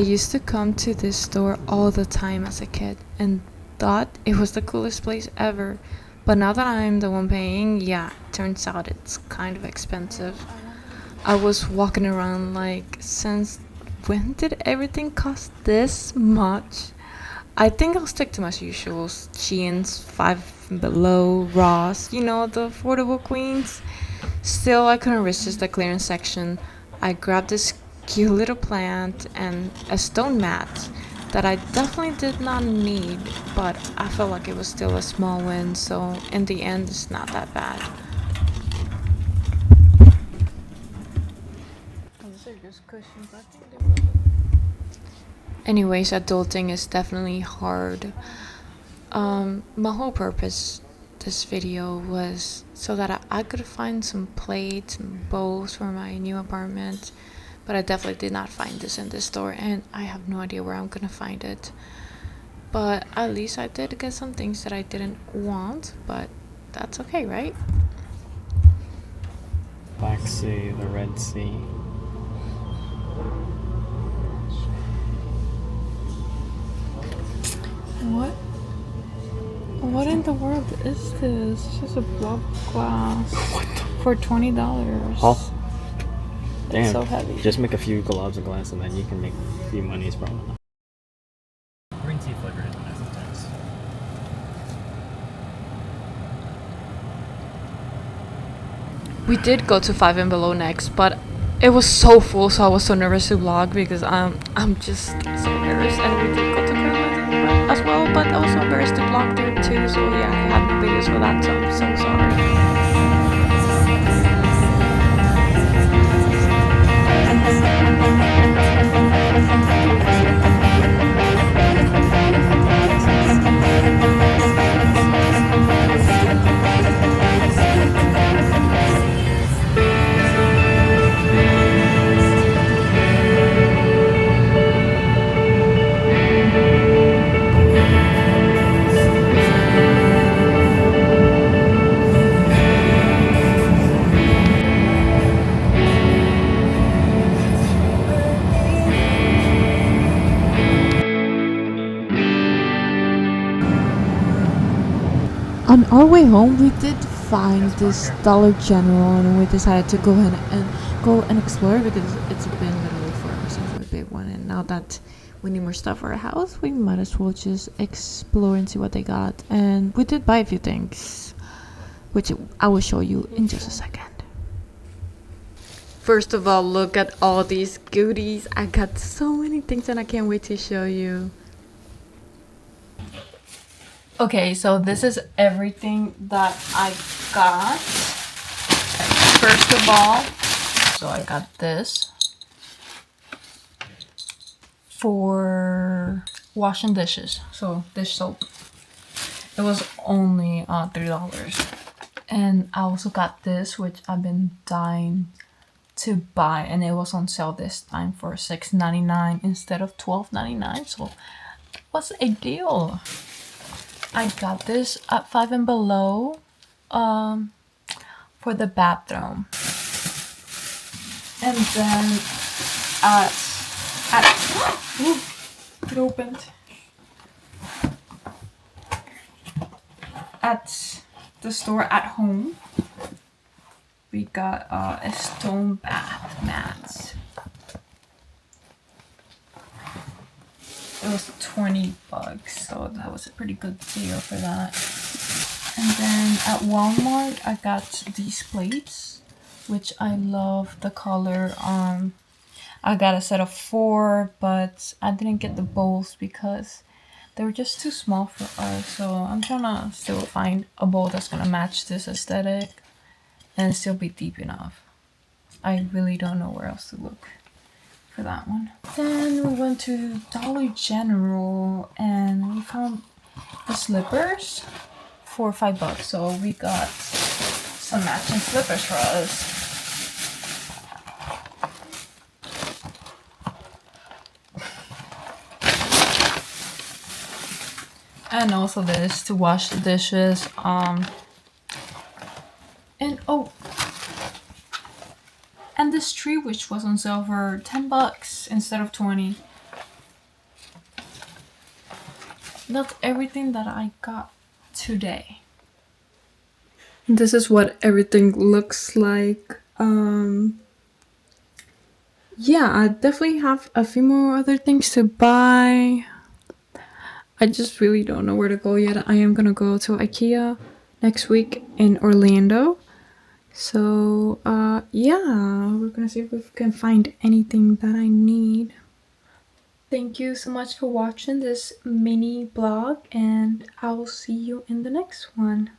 used to come to this store all the time as a kid and thought it was the coolest place ever. But now that I'm the one paying, yeah, turns out it's kind of expensive. I was walking around like, since when did everything cost this much? I think I'll stick to my usuals: jeans, Five and Below, Ross, the affordable queens. Still, I couldn't resist the clearance section. I grabbed this cute little plant and a stone mat that I definitely did not need, but I felt like it was still a small win, so in the end, it's not that bad. These are just cushions. I think they were. Anyways, adulting is definitely hard. My whole purpose this video was so that I could find some plates and bowls for my new apartment, but I definitely did not find this in this store, and I have no idea where I'm gonna find it. But at least I did get some things that I didn't want, but that's okay, right? Black Sea, the Red Sea. What in the world is this? It's just a block glass for $20. Oh, damn! It's so heavy. Just make a few globs of glass, and then you can make a few monies from it. Green tea flavor is nice sometimes. We did go to Five and Below next, but it was so full, so I was so nervous to vlog because I'm just so nervous. And we did go to Carolina as well, but I was so embarrassed to vlog there too. So yeah, I had no videos for that, so I'm so sorry. On our way home, we did find this Dollar General, and we decided to go and explore because it's been literally forever since we big one. And now that we need more stuff for our house, we might as well just explore and see what they got. And we did buy a few things, which I will show you in just a second. First of all, look at all these goodies. I got so many things and I can't wait to show you. Okay, so this is everything that I got. First of all, so I got this for washing dishes. So dish soap. It was only $3. And I also got this, which I've been dying to buy, and it was on sale this time for $6.99 instead of $12.99. So what's a deal? I got this at Five and Below for the bathroom. And then it opened. At the store at home, we got a stone bath mat. It was $20, so that was a pretty good deal for that. And then at Walmart, I got these plates, which I love the color. I got a set of 4, but I didn't get the bowls because they were just too small for us. So I'm trying to still find a bowl that's gonna match this aesthetic and still be deep enough. I really don't know where else to look for that one. Then we went to Dollar General and we found the slippers for $5. So we got some matching slippers for us. And also this to wash the dishes. And this tree, which was on sale for $10 instead of 20. that's everything that I got today. This is what everything looks like. Yeah, I definitely have a few more other things to buy. I just really don't know where to go yet. I am gonna go to IKEA next week in Orlando. So, yeah, we're gonna see if we can find anything that I need. Thank you so much for watching this mini blog, and I will see you in the next one.